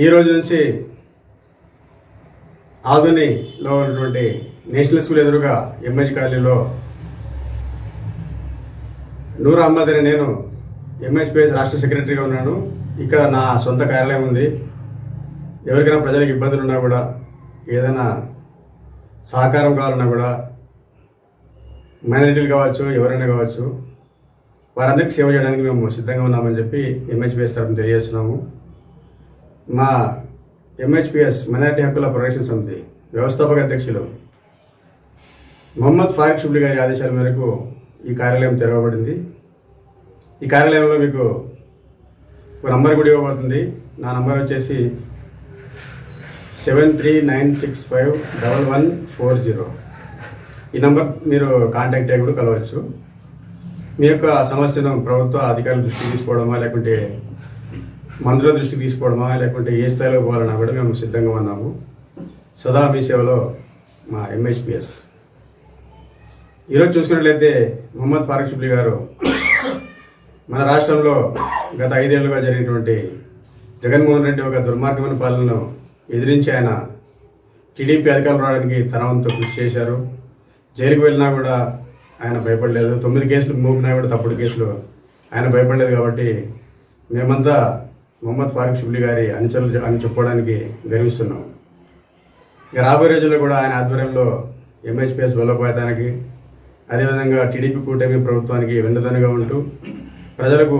ఈ రోజు నుంచి ఆధునిలో ఉన్నటువంటి నేషనల్ స్కూల్ ఎదురుగా ఎంఎజ్ కాలనీలో నూర్ అహ్మద్ అని నేను ఎంహెచ్పిఎస్ రాష్ట్ర సెక్రటరీగా ఉన్నాను. ఇక్కడ నా సొంత కార్యాలయం ఉంది. ఎవరికైనా ప్రజలకు ఇబ్బందులు ఉన్నా కూడా, ఏదైనా సహకారం కావాలన్నా కూడా, మైనారిటీలు కావచ్చు, ఎవరైనా కావచ్చు, వారందరికీ సేవ చేయడానికి మేము సిద్ధంగా ఉన్నామని చెప్పి ఎంహెచ్పిఎస్ తరఫున తెలియజేస్తున్నాము. మా ఎంహెచ్పిఎస్ మైనారిటీ హక్కుల పరిరక్షణ సమితి వ్యవస్థాపక అధ్యక్షులు మొహమ్మద్ ఫారూక్ షిబ్లీ గారి ఆదేశాల మేరకు ఈ కార్యాలయం తెరవబడింది. ఈ కార్యాలయంలో మీకు ఒక నంబర్ కూడా ఇవ్వబడుతుంది. నా నంబర్ వచ్చేసి 7396511140. ఈ నంబర్ మీరు కాంటాక్ట్ అయ్యి కూడా కలవచ్చు. మీ యొక్క సమస్యను ప్రభుత్వ అధికారుల దృష్టికి తీసుకోవడమా, లేకుంటే మంత్రుల దృష్టికి తీసుకోవడమా, లేకుంటే ఏ స్థాయిలో పోవాలన్నా కూడా మేము సిద్ధంగా ఉన్నాము. సదా మీ సేవలో మా ఎంహెచ్పిఎస్. ఈరోజు చూసుకున్నట్లయితే మొహమ్మద్ ఫారూక్ షిబ్లీ గారు మన రాష్ట్రంలో గత 5 ఏళ్లుగా జరిగినటువంటి జగన్మోహన్ రెడ్డి ఒక దుర్మార్గమైన పాలనను ఎదిరించి ఆయన టీడీపీ అధికారులు రావడానికి తన వంతు కృషి చేశారు. జైలుకు వెళ్ళినా కూడా ఆయన భయపడలేదు. 9 కేసులు మోపినా కూడా తప్పుడు కేసులు ఆయన భయపడలేదు. కాబట్టి మేమంతా మొహమ్మద్ ఫారూక్ షిబ్లీ గారి అనుచరులు అని చెప్పుకోవడానికి గర్విస్తున్నాం. ఇక రాబోయే రోజుల్లో కూడా ఆయన ఆధ్వర్యంలో ఎంహెచ్పిఎస్ బలోపేతానికి, అదేవిధంగా టీడీపీ కూటమి ప్రభుత్వానికి వెన్నుదన్నుగా ఉంటూ ప్రజలకు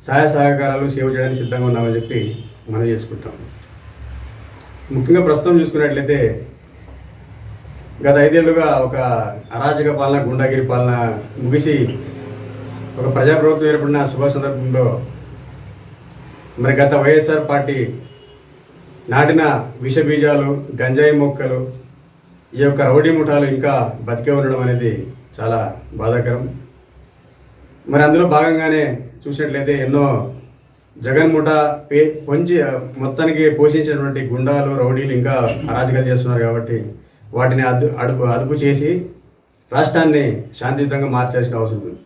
సహాయ సహకారాలు సేవ చేయడానికి సిద్ధంగా ఉన్నామని చెప్పి మనం చేసుకుంటాం. ముఖ్యంగా ప్రస్తుతం చూసుకున్నట్లయితే గత 5 ఏళ్లుగా ఒక అరాచక పాలన, గుండాగిరి పాలన ముగిసి ఒక ప్రజాప్రభుత్వం ఏర్పడిన శుభ సందర్భంలో మరి గత వైఎస్ఆర్ పార్టీ నాటిన విష బీజాలు, గంజాయి మొక్కలు, ఈ యొక్క రౌడీ ముఠాలు ఇంకా బతికే ఉండడం అనేది చాలా బాధాకరం. మరి అందులో భాగంగానే చూసినట్లయితే ఎన్నో జగన్ ముఠా పొంచి మొత్తానికి పోషించినటువంటి గుండాలు, రౌడీలు ఇంకా అరాజకాలు చేస్తున్నారు. కాబట్టి వాటిని అదుపు చేసి రాష్ట్రాన్ని శాంతియుతంగా మార్చాల్సిన అవసరం ఉంది.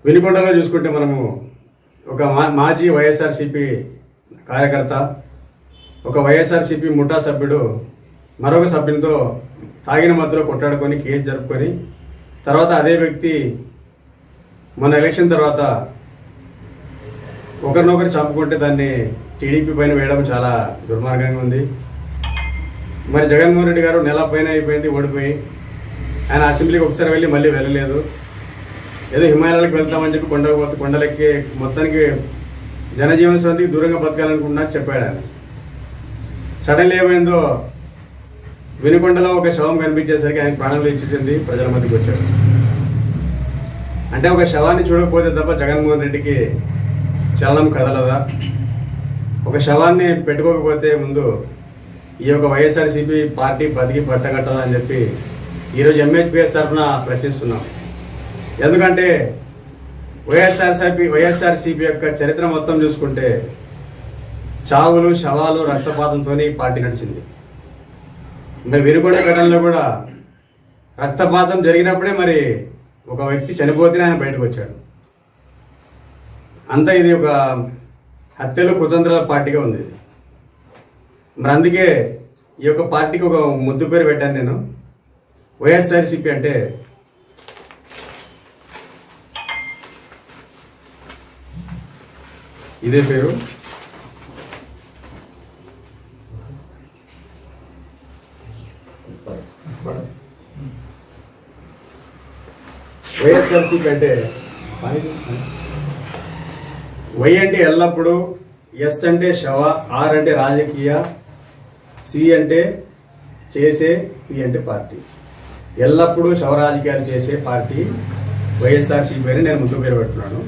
వినుకొండలో చూసుకుంటే మనము ఒక మాజీ వైఎస్ఆర్సీపీ కార్యకర్త, ఒక వైఎస్ఆర్సీపీ ముఠా సభ్యుడు మరొక సభ్యునితో తాగిన మధ్యలో కొట్టాడుకొని కేసు జరుపుకొని తర్వాత అదే వ్యక్తి మన ఎలక్షన్ తర్వాత ఒకరినొకరు చంపుకుంటే దాన్ని టీడీపీ పైన వేయడం చాలా దుర్మార్గంగా ఉంది. మరి జగన్మోహన్ రెడ్డి గారు నెల పైన అయిపోయింది ఓడిపోయి, ఆయన అసెంబ్లీకి ఒకసారి వెళ్ళి మళ్ళీ వెళ్ళలేదు. ఏదో హిమాలయాలకు వెళ్తామని చెప్పి కొండలెక్కి మొత్తానికి జనజీవన స్రవంతికి దూరంగా బతకాలనుకుంటున్నా చెప్పాడు ఆయన. సడన్లీ ఏమైందో వినుకొండలో ఒక శవం కనిపించేసరికి ఆయన ప్రాణంలో ఇచ్చింది, ప్రజల మధ్యకి వచ్చాడు. అంటే ఒక శవాన్ని చూడకపోతే తప్ప జగన్మోహన్ రెడ్డికి చలనం కదలదా? ఒక శవాన్ని పెట్టుకోకపోతే ముందు ఈ యొక్క వైఎస్ఆర్సీపీ పార్టీ బతికి పట్టగట్టదా అని చెప్పి ఈరోజు ఎంహెచ్పిఎస్ తరఫున ప్రశ్నిస్తున్నాం. ఎందుకంటే వైఎస్ఆర్సీపీ యొక్క చరిత్ర మొత్తం చూసుకుంటే చావులు, శవాలు, రక్తపాతంతో పార్టీ నడిచింది. మరి వినుకొండ ఘటనలో కూడా రక్తపాతం జరిగినప్పుడే మరి ఒక వ్యక్తి చనిపోతేనే ఆయన బయటకు వచ్చాడు. అంతా ఇది ఒక హత్యలు, కుతంత్రాల పార్టీగా ఉంది ఇది. మరి అందుకే ఈ యొక్క పార్టీకి ఒక ముద్దు పేరు పెట్టాను నేను. వైఎస్ఆర్సీపీ అంటే ఇదే పేరు. వైఎస్ఆర్సీపీ అంటే వై అంటే ఎల్లప్పుడూ, ఎస్ అంటే శవ, ఆర్ అంటే రాజకీయ, సి అంటే చేసే, పి అంటే పార్టీ. ఎల్లప్పుడూ శవ రాజకీయాలు చేసే పార్టీ వైఎస్ఆర్సీపీ అని నేను ముందు పేరు పెడుతున్నాను.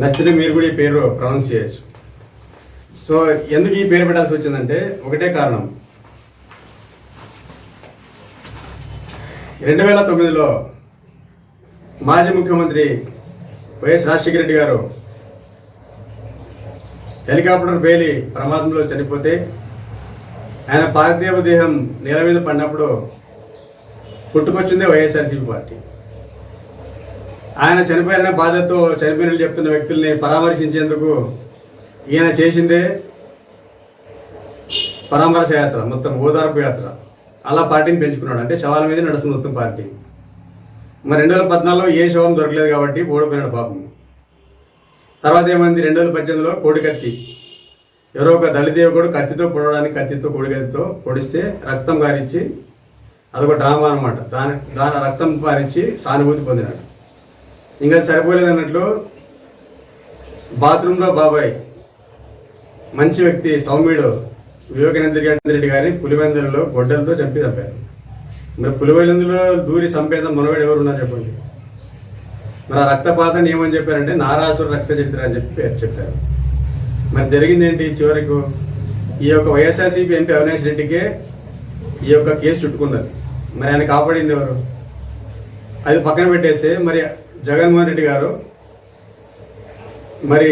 నచ్చిన మీరు కూడా ఈ పేరు ప్రొనౌన్స్ చేయొచ్చు. సో ఎందుకు ఈ పేరు పెట్టాల్సి వచ్చిందంటే ఒకటే కారణం. 2009లో మాజీ ముఖ్యమంత్రి వైఎస్ రాజశేఖర రెడ్డి గారు హెలికాప్టర్ పేలి ప్రమాదంలో చనిపోతే ఆయన పార్థివ దేహం నేల మీద పడినప్పుడు పుట్టుకొచ్చిందే వైఎస్ఆర్సీపీ పార్టీ. ఆయన చనిపోయిన బాధతో చనిపోయిన చెప్తున్న వ్యక్తుల్ని పరామర్శించేందుకు ఈయన చేసిందే పరామర్శ యాత్ర, మొత్తం ఓదార్పు యాత్ర. అలా పార్టీని పెంచుకున్నాడు. అంటే శవాల మీద నడుస్తుంది మొత్తం పార్టీ. మరి 2014లో ఏ శవం దొరకలేదు కాబట్టి ఓడిపోయినాడు పాపం. తర్వాత ఏమైంది, 2018లో కోడికత్తి, ఎవరో ఒక దళిత యువకుడు కత్తితో పొడవడానికి కోడికత్తితో పొడిస్తే రక్తం కారించి, అదొక డ్రామా అనమాట. దాని రక్తం పారించి సానుభూతి పొందినాడు. ఇంకా సరిపోలేదు అన్నట్లు బాత్రూంలో బాబాయ్ మంచి వ్యక్తి సౌమ్యుడు వివేకానంద రెడ్డి గారిని పులివెందులలో గొడ్డలతో చంపారు. మరి పులివెందులో దూరి చంపేద మనవాడు ఎవరు ఉన్నారు చెప్పండి. మరి ఆ రక్తపాతాన్ని ఏమని చెప్పారంటే నారాసుర రక్త చరిత్ర అని చెప్పారు. మరి జరిగింది ఏంటి, చివరకు ఈ యొక్క వైఎస్ఆర్సీపీ ఎంపీ అవినాష్ రెడ్డికే ఈ యొక్క కేసు చుట్టుకున్నది. మరి ఆయన కాపాడింది ఎవరు? అది పక్కన పెట్టేస్తే మరి జగన్మోహన్ రెడ్డి గారు మరి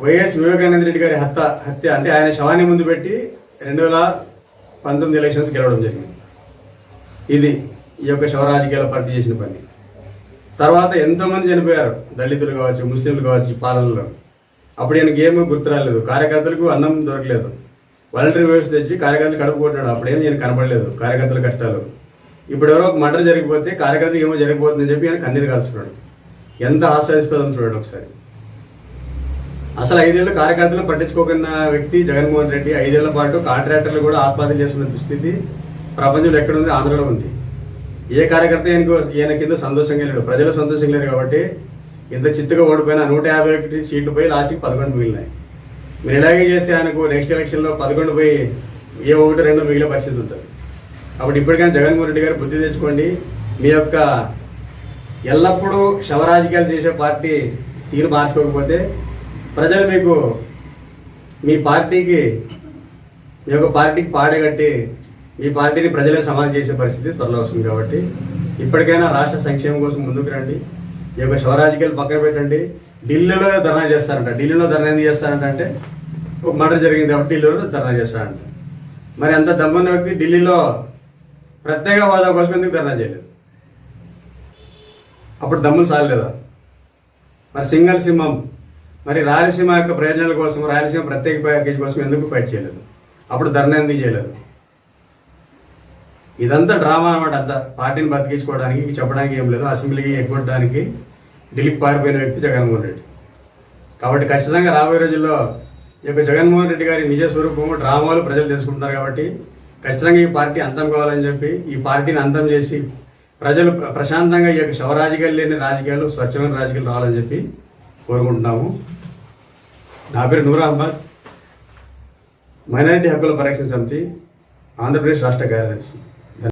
వైఎస్ వివేకానంద రెడ్డి గారి హత్య అంటే ఆయన శవాన్ని ముందు పెట్టి 2019 ఎలక్షన్స్ గెలవడం జరిగింది. ఇది ఈ యొక్క శవ రాజకీయాల పార్టీ చేసిన పని. తర్వాత ఎంతోమంది చనిపోయారు, దళితులు కావచ్చు, ముస్లింలు కావచ్చు పాలనలో. అప్పుడు ఈయనకి ఏమీ గుర్తు రాలేదు, కార్యకర్తలకు అన్నం దొరకలేదు. వాలంటరీ వ్యవస్థ తెచ్చి కార్యకర్తలు కడుపుకుంటున్నాడు. అప్పుడేం ఈయన కనపడలేదు కార్యకర్తల కష్టాలు. ఇప్పుడు ఎవరో ఒక మర్డర్ జరిగిపోతే కార్యకర్తలు ఏమో జరిగిపోతుందని చెప్పి ఆయన కన్నీరు కాల్చున్నాడు. ఎంత హాస్యాస్పదం చూడండి ఒకసారి. అసలు 5 ఏళ్ళు కార్యకర్తలు పట్టించుకోకున్న వ్యక్తి జగన్మోహన్ రెడ్డి. 5 ఏళ్ల పాటు కాంట్రాక్టర్లు కూడా ఆత్మహత్య చేసుకున్న దుస్థితి ప్రపంచంలో ఎక్కడుంది? ఆంధ్రలో ఉంది. ఏ కార్యకర్త ఈయన కింద సంతోషంగా లేడు, ప్రజలు సంతోషంగా లేరు. కాబట్టి ఇంత చిత్తుగా ఓడిపోయిన 151 సీట్లు పోయి లాస్ట్కి 11 మిగిలినాయి. మీరు ఇలాగే చేస్తే ఆయనకు నెక్స్ట్ ఎలక్షన్లో 11 పోయి ఏ 1-2 మిగిలే పరిస్థితి ఉంటుంది. కాబట్టి ఇప్పటికైనా జగన్మోహన్ రెడ్డి గారు బుద్ధి తెచ్చుకోండి. మీ యొక్క ఎల్లప్పుడూ శవరాజకీయాలు చేసే పార్టీ తీరు మార్చుకోకపోతే ప్రజలు మీకు మీ యొక్క పార్టీకి పాడగట్టి మీ పార్టీని ప్రజలే సమాజం చేసే పరిస్థితి త్వరలో వస్తుంది. కాబట్టి ఇప్పటికైనా రాష్ట్ర సంక్షేమం కోసం ముందుకు రండి. ఈ యొక్క శవరాజకీయాలు పక్కన పెట్టండి. ఢిల్లీలో ధర్నా చేస్తారంట. ఢిల్లీలో ధర్నా ఎందుకు చేస్తారంట అంటే ఒక మర్డర్ జరిగింది కాబట్టి ఢిల్లీలో ధర్నా చేస్తారంట. మరి అంత దమ్మున్న వ్యక్తి ఢిల్లీలో ప్రత్యేక హోదా కోసం ఎందుకు ధర్నా చేయలేదు? అప్పుడు దమ్ములు సాగలేదా? మరి సింగల్ సింహం, మరి రాయలసీమ యొక్క ప్రయోజనాల కోసం, రాయలసీమ ప్రత్యేక ప్యాకేజ్ కోసం ఎందుకు ఫైట్ చేయలేదు? అప్పుడు ధర్నా ఎందుకు చేయలేదు? ఇదంతా డ్రామా అన్నమాట. అంతా పార్టీని బతికించుకోవడానికి, చెప్పడానికి ఏం లేదు. అసెంబ్లీకి ఎగ్గొట్టడానికి ఢిల్లీకి పారిపోయిన వ్యక్తి జగన్మోహన్ రెడ్డి. కాబట్టి ఖచ్చితంగా రాబోయే రోజుల్లో ఈ యొక్క జగన్మోహన్ రెడ్డి గారి నిజ స్వరూపము డ్రామాలు ప్రజలు తెలుసుకుంటున్నారు. కాబట్టి ఖచ్చితంగా ఈ పార్టీ అంతం కావాలని చెప్పి ఈ పార్టీని అంతం చేసి ప్రజలు ప్రశాంతంగా ఈ యొక్క శవరాజకీయాలు లేని రాజకీయాలు, స్వచ్ఛమైన రాజకీయాలు రావాలని చెప్పి కోరుకుంటున్నాము. నా పేరు నూర్ అహ్మద్, మైనారిటీ హక్కుల పరిరక్షణ సమితి, ఆంధ్రప్రదేశ్ రాష్ట్ర కార్యదర్శి.